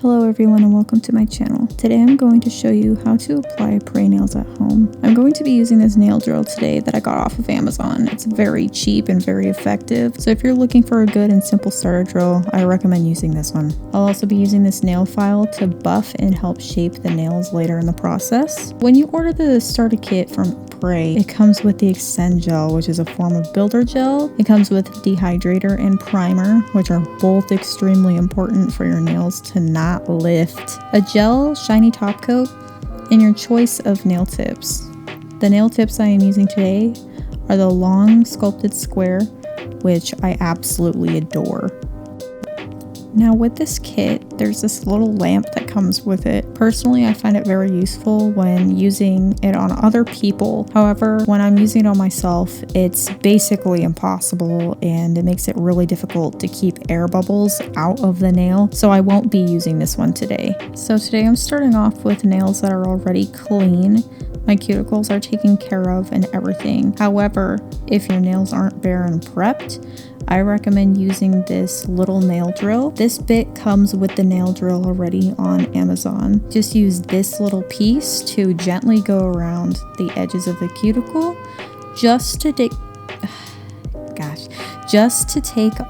Hello everyone and welcome to my channel. Today I'm going to show you how to apply Apres nails at home. I'm going to be using this nail drill today that I got off of Amazon. It's very cheap and very effective, so if you're looking for a good and simple starter drill, I recommend using this one. I'll also be using this nail file to buff and help shape the nails later in the process. When you order the starter kit from Apres, it comes with the Extend Gel, which is a form of builder gel. It comes with dehydrator and primer, which are both extremely important for your nails to not lift, a gel shiny top coat, and your choice of nail tips. The nail tips I am using today are the long sculpted square, which I absolutely adore. Now with this kit, there's this little lamp that comes with it. Personally, I find it very useful when using it on other people. However, when I'm using it on myself, it's basically impossible and it makes it really difficult to keep air bubbles out of the nail. So I won't be using this one today. So today I'm starting off with nails that are already clean. My cuticles are taken care of and everything. However, if your nails aren't bare and prepped, I recommend using this little nail drill. This bit comes with the nail drill already on Amazon. Just use this little piece to gently go around the edges of the cuticle just to take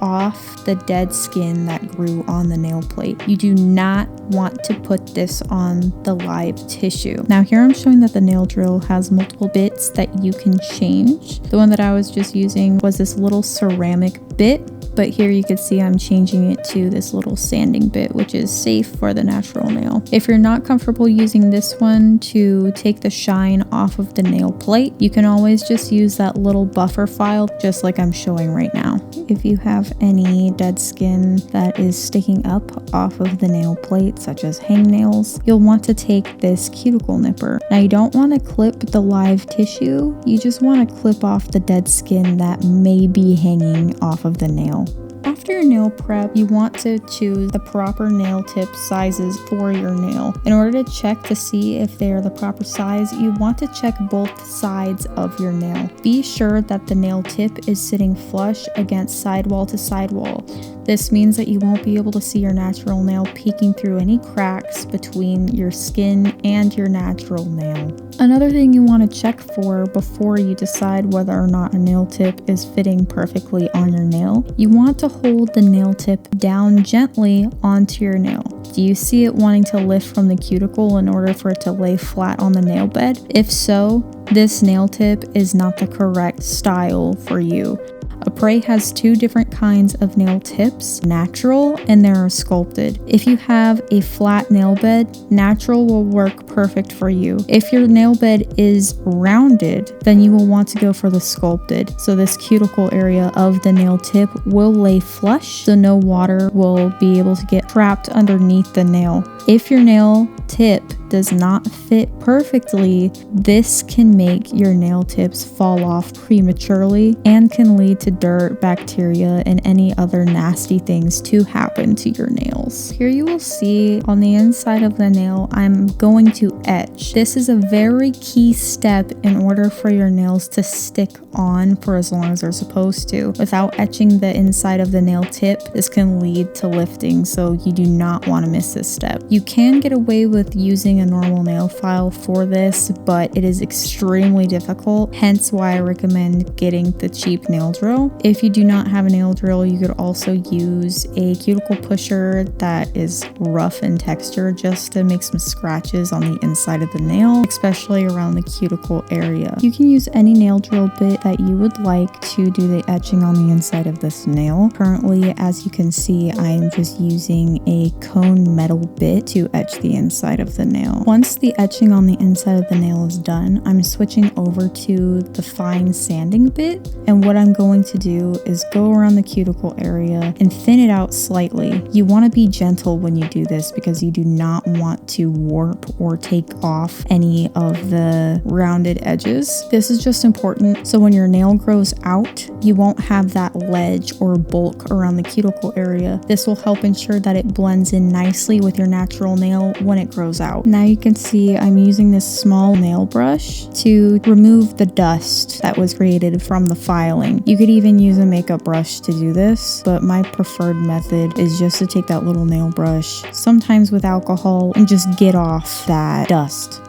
off the dead skin that grew on the nail plate. You do not want to put this on the live tissue. Now here I'm showing that the nail drill has multiple bits that you can change. The one that I was just using was this little ceramic bit, but here you can see I'm changing it to this little sanding bit, which is safe for the natural nail. If you're not comfortable using this one to take the shine off of the nail plate, you can always just use that little buffer file just like I'm showing right now. If you have any dead skin that is sticking up off of the nail plate, such as hangnails, you'll want to take this cuticle nipper. Now you don't want to clip the live tissue, you just want to clip off the dead skin that may be hanging off of the nail. After your nail prep, you want to choose the proper nail tip sizes for your nail. In order to check to see if they are the proper size, you want to check both sides of your nail. Be sure that the nail tip is sitting flush against sidewall to sidewall. This means that you won't be able to see your natural nail peeking through any cracks between your skin and your natural nail. Another thing you want to check for before you decide whether or not a nail tip is fitting perfectly on your nail, you want to hold the nail tip down gently onto your nail. Do you see it wanting to lift from the cuticle in order for it to lay flat on the nail bed? If so, this nail tip is not the correct style for you. Apres has two different kinds of nail tips, natural and there are sculpted. If you have a flat nail bed, natural will work perfect for you. If your nail bed is rounded, then you will want to go for the sculpted. So this cuticle area of the nail tip will lay flush, so no water will be able to get trapped underneath the nail. If your nail tip does not fit perfectly, this can make your nail tips fall off prematurely and can lead to dirt, bacteria, and any other nasty things to happen to your nails. Here you will see on the inside of the nail, I'm going to etch. This is a very key step in order for your nails to stick on for as long as they're supposed to. Without etching the inside of the nail tip, this can lead to lifting, so you do not want to miss this step. You can get away with using a normal nail file for this, but it is extremely difficult, hence why I recommend getting the cheap nail drill. If you do not have a nail drill, you could also use a cuticle pusher that is rough in texture just to make some scratches on the inside of the nail, especially around the cuticle area. You can use any nail drill bit that you would like to do the etching on the inside of this nail. Currently, as you can see, I am just using a cone metal bit to etch the inside of the nail. Once the etching on the inside of the nail is done, I'm switching over to the fine sanding bit, and what I'm going to do is go around the cuticle area and thin it out slightly. You want to be gentle when you do this because you do not want to warp or take off any of the rounded edges. This is just important so when your nail grows out, you won't have that ledge or bulk around the cuticle area. This will help ensure that it blends in nicely with your natural nail when it grows out. Now you can see I'm using this small nail brush to remove the dust that was created from the filing. You could even use a makeup brush to do this, but my preferred method is just to take that little nail brush, sometimes with alcohol, and just get off that dust.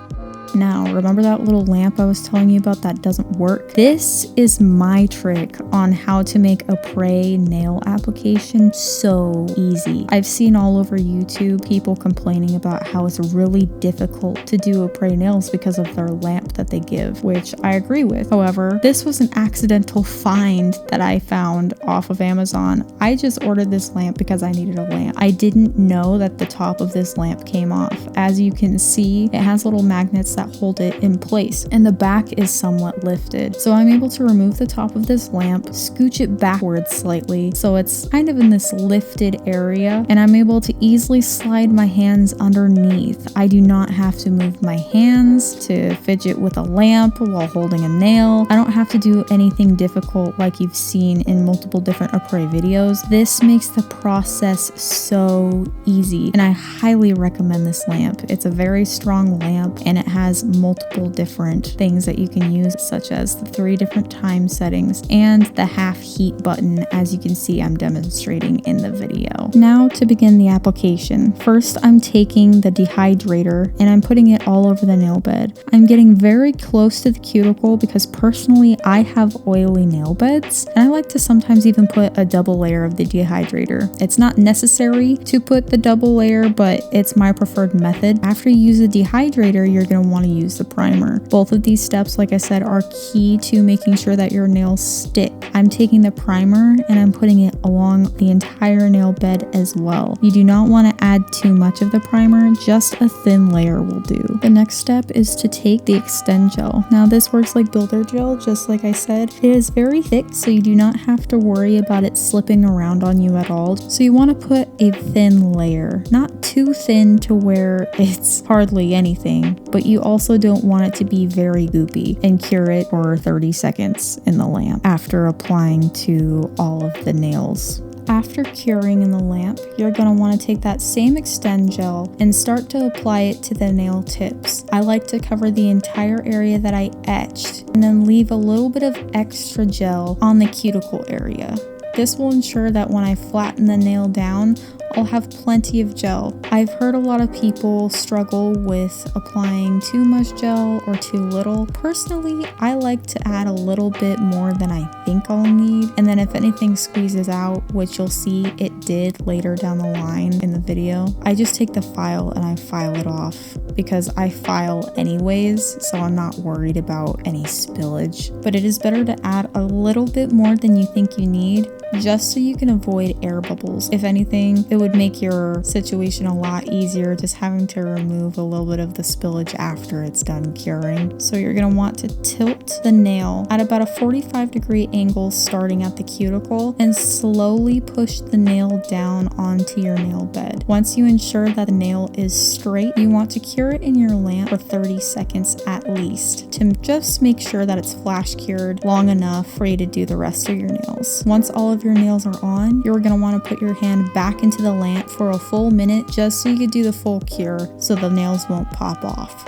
Now, remember that little lamp I was telling you about that doesn't work? This is my trick on how to make a Apres nail application so easy. I've seen all over YouTube people complaining about how it's really difficult to do Apres nails because of their lamp that they give, which I agree with. However, this was an accidental find that I found off of Amazon. I just ordered this lamp because I needed a lamp. I didn't know that the top of this lamp came off. As you can see, it has little magnets that hold it in place, and the back is somewhat lifted. So I'm able to remove the top of this lamp, scooch it backwards slightly so it's kind of in this lifted area, and I'm able to easily slide my hands underneath. I do not have to move my hands to fidget with a lamp while holding a nail. I don't have to do anything difficult like you've seen in multiple different Apres videos. This makes the process so easy, and I highly recommend this lamp. It's a very strong lamp, and it has multiple different things that you can use, such as the 3 different time settings and the half heat button, as you can see I'm demonstrating in the video. Now to begin the application. First, I'm taking the dehydrator and I'm putting it all over the nail bed. I'm getting very close to the cuticle because personally I have oily nail beds, and I like to sometimes even put a double layer of the dehydrator. It's not necessary to put the double layer, but it's my preferred method. After you use the dehydrator, you're going to want to use the primer. Both of these steps, like I said, are key to making sure that your nails stick. I'm taking the primer and I'm putting it along the entire nail bed as well. You do not want to add too much of the primer, just a thin layer will do. The next step is to take the extend gel. Now this works like builder gel, just like I said. It is very thick, so you do not have to worry about it slipping around on you at all. So you want to put a thin layer, not too thin to where it's hardly anything, but you also don't want it to be very goopy, and cure it for 30 seconds in the lamp after applying to all of the nails. After curing in the lamp, you're going to want to take that same extend gel and start to apply it to the nail tips. I like to cover the entire area that I etched and then leave a little bit of extra gel on the cuticle area. This will ensure that when I flatten the nail down, I'll have plenty of gel. I've heard a lot of people struggle with applying too much gel or too little. Personally, I like to add a little bit more than I think I'll need, and then if anything squeezes out, which you'll see it did later down the line in the video, I just take the file and I file it off because I file anyways, so I'm not worried about any spillage. But it is better to add a little bit more than you think you need, just so you can avoid air bubbles. If anything, it would make your situation a lot easier just having to remove a little bit of the spillage after it's done curing. So you're going to want to tilt the nail at about a 45-degree angle starting at the cuticle and slowly push the nail down onto your nail bed. Once you ensure that the nail is straight, you want to cure it in your lamp for 30 seconds at least to just make sure that it's flash cured long enough for you to do the rest of your nails. Once all of your nails are on, you're going to want to put your hand back into the lamp for a full minute just so you can do the full cure so the nails won't pop off.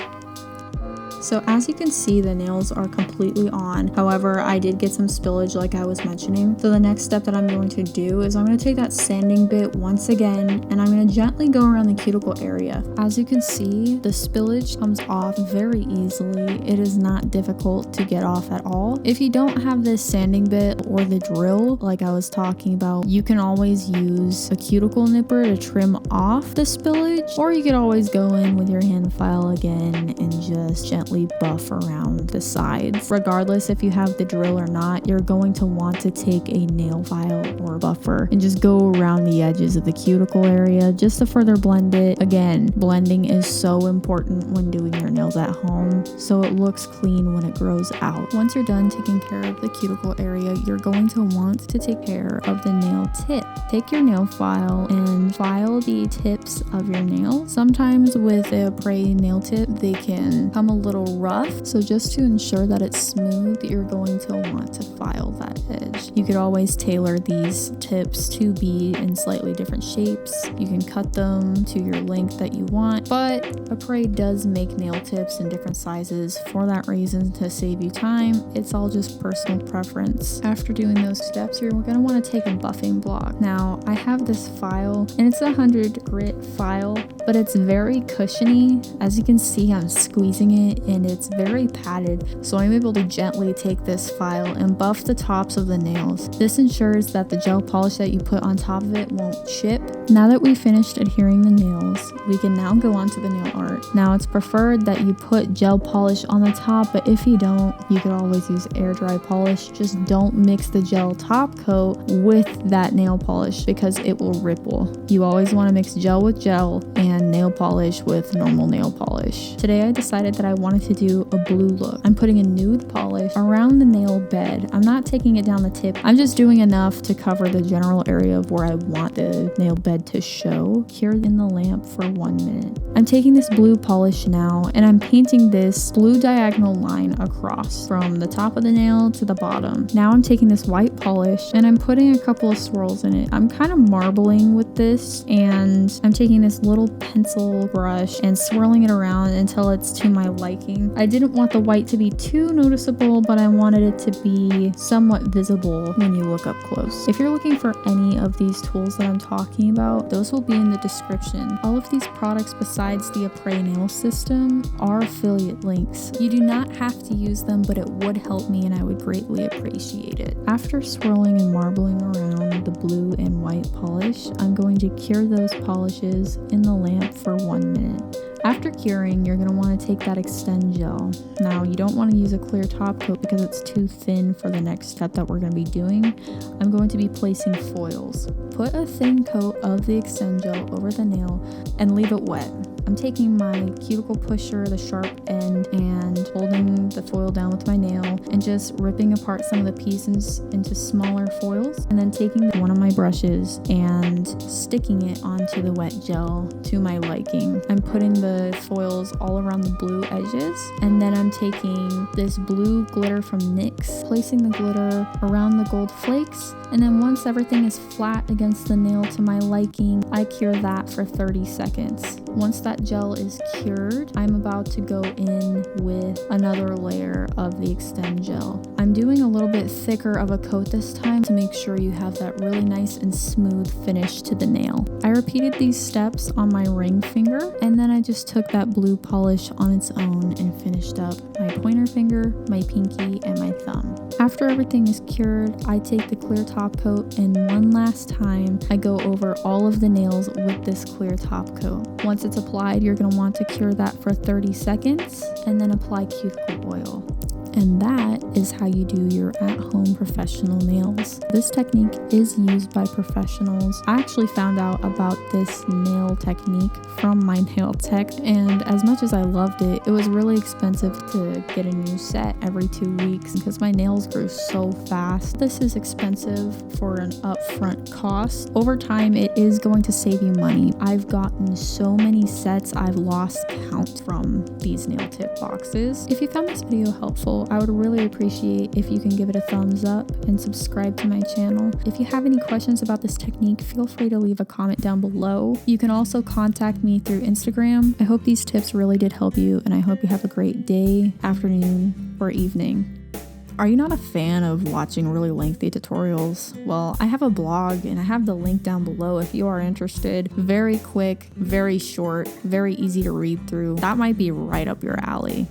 So as you can see, the nails are completely on. However, I did get some spillage like I was mentioning. So the next step that I'm going to do is I'm going to take that sanding bit once again and I'm going to gently go around the cuticle area. As you can see, the spillage comes off very easily. It is not difficult to get off at all. If you don't have this sanding bit or the drill like I was talking about, you can always use a cuticle nipper to trim off the spillage, or you could always go in with your hand file again and just gently buff around the sides. Regardless if you have the drill or not, you're going to want to take a nail file or buffer and just go around the edges of the cuticle area just to further blend it. Again, blending is so important when doing your nails at home so it looks clean when it grows out. Once you're done taking care of the cuticle area, you're going to want to take care of the nail tip. Take your nail file and file the tips of your nails. Sometimes with a Apres nail tip, they can come a little little rough. So just to ensure that it's smooth, you're going to want to file that edge. You could always tailor these tips to be in slightly different shapes. You can cut them to your length that you want, but Apres does make nail tips in different sizes for that reason, to save you time. It's all just personal preference. After doing those steps, you're going to want to take a buffing block. Now, I have this file, and it's a 100 grit file, but it's very cushiony. As you can see, I'm squeezing it, and it's very padded, so I'm able to gently take this file and buff the tops of the nails. This ensures that the gel polish that you put on top of it won't chip. Now that we've finished adhering the nails, we can now go on to the nail art. Now, it's preferred that you put gel polish on the top, but if you don't, you could always use air dry polish. Just don't mix the gel top coat with that nail polish because it will ripple. You always want to mix gel with gel and nail polish with normal nail polish. Today I decided that I wanted to do a blue look. I'm putting a nude polish around the nail bed. I'm not taking it down the tip. I'm just doing enough to cover the general area of where I want the nail bed to show. Cure in the lamp for 1 minute. I'm taking this blue polish now, and I'm painting this blue diagonal line across from the top of the nail to the bottom. Now I'm taking this white polish and I'm putting a couple of swirls in it. I'm kind of marbling with this, and I'm taking this little pencil brush and swirling it around until it's to my liking. I didn't want the white to be too noticeable, but I wanted it to be somewhat visible when you look up close. If you're looking for any of these tools that I'm talking about, those will be in the description. All of these products besides the Apres nail system are affiliate links. You do not have to use them, but it would help me and I would greatly appreciate it. After swirling and marbling around the blue and white polish, I'm going to cure those polishes in the lamp for 1 minute. After curing, you're going to want to take that extend gel. Now, you don't want to use a clear top coat because it's too thin for the next step that we're going to be doing. I'm going to be placing foils. Put a thin coat of the extend gel over the nail and leave it wet. I'm taking my cuticle pusher, the sharp end, and holding the foil down with my nail and just ripping apart some of the pieces into smaller foils, and then taking one of my brushes and sticking it onto the wet gel to my liking. I'm putting the foils all around the blue edges, and then I'm taking this blue glitter from NYX, placing the glitter around the gold flakes, and then once everything is flat against the nail to my liking, I cure that for 30 seconds. Once that gel is cured, I'm about to go in with another layer of the extend gel. I'm doing a little bit thicker of a coat this time to make sure you have that really nice and smooth finish to the nail. I repeated these steps on my ring finger, and then I just took that blue polish on its own and finished up my pointer finger, my pinky, and my thumb. After everything is cured, I take the clear top coat, and one last time I go over all of the nails with this clear top coat. Once it's applied, you're going to want to cure that for 30 seconds and then apply cuticle oil. And that is how you do your at-home professional nails. This technique is used by professionals. I actually found out about this nail technique from my nail tech, and as much as I loved it, it was really expensive to get a new set every 2 weeks because my nails grew so fast. This is expensive for an upfront cost. Over time, it is going to save you money. I've gotten so many sets I've lost count from these nail tip boxes. If you found this video helpful, I would really appreciate if you can give it a thumbs up and subscribe to my channel. If you have any questions about this technique, feel free to leave a comment down below. You can also contact me through Instagram. I hope these tips really did help you, and I hope you have a great day, afternoon, or evening. Are you not a fan of watching really lengthy tutorials? Well, I have a blog and I have the link down below if you are interested. Very quick, very short, very easy to read through. That might be right up your alley.